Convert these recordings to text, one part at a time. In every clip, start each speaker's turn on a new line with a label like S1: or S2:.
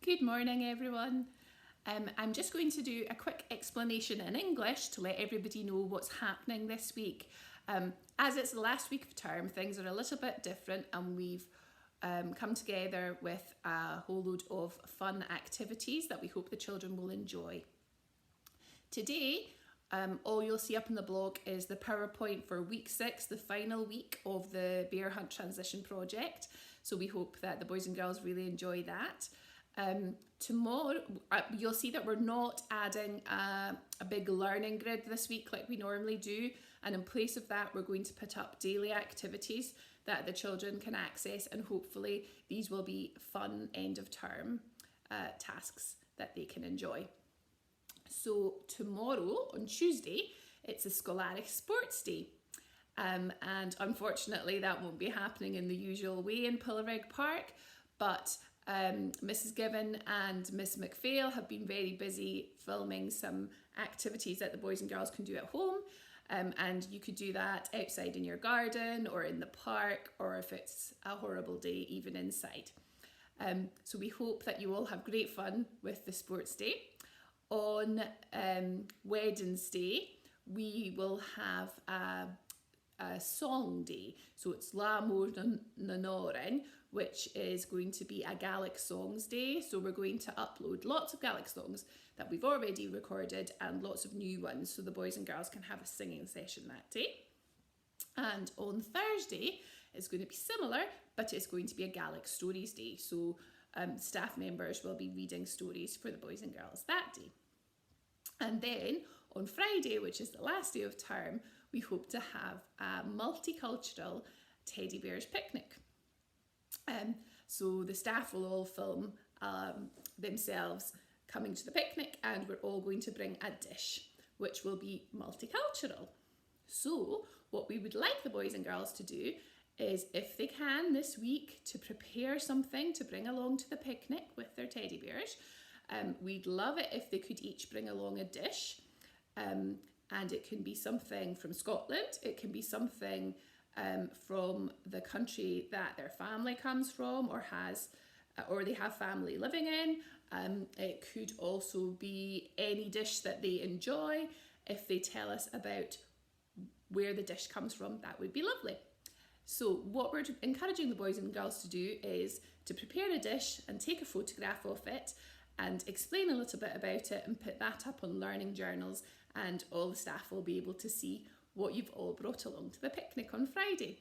S1: Good morning, everyone. I'm just going to do a quick explanation in English to let everybody know what's happening this week. As it's the last week of term, things are a little bit different, and we've come together with a whole load of fun activities that we hope the children will enjoy. Today, all you'll see up on the blog is the PowerPoint for week 6, the final week of the Bear Hunt Transition project. So we hope that the boys and girls really enjoy that. Tomorrow, you'll see that we're not adding a big learning grid this week like we normally do, and in place of that we're going to put up daily activities that the children can access, and hopefully these will be fun end of term tasks that they can enjoy. So tomorrow, on Tuesday, it's a Sgoil-àraich sports day, and unfortunately that won't be happening in the usual way in Sgoil-àraich Park, but Mrs. Given and Miss McPhail have been very busy filming some activities that the boys and girls can do at home, and you could do that outside in your garden or in the park, or if it's a horrible day, even inside. So we hope that you all have great fun with the sports day. On Wednesday we will have a song day, so it's Sgoil-àraich, which is going to be a Gaelic songs day. So we're going to upload lots of Gaelic songs that we've already recorded and lots of new ones, so the boys and girls can have a singing session that day. And on Thursday it's going to be similar, but it's going to be a Gaelic stories day, so staff members will be reading stories for the boys and girls that day. And then on Friday, which is the last day of term, we hope to have a multicultural teddy bears picnic. So the staff will all film themselves coming to the picnic, and we're all going to bring a dish which will be multicultural. So what we would like the boys and girls to do is, if they can this week, to prepare something to bring along to the picnic with their teddy bears. We'd love it if they could each bring along a dish, and it can be something from Scotland, it can be something from the country that their family comes from or they have family living in. It could also be any dish that they enjoy. If they tell us about where the dish comes from, that would be lovely. So what we're encouraging the boys and girls to do is to prepare a dish and take a photograph of it and explain a little bit about it and put that up on learning journals, and all the staff will be able to see what you've all brought along to the picnic on Friday.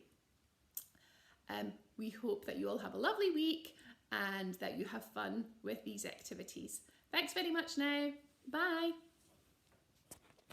S1: We hope that you all have a lovely week and that you have fun with these activities. Thanks very much now. Bye.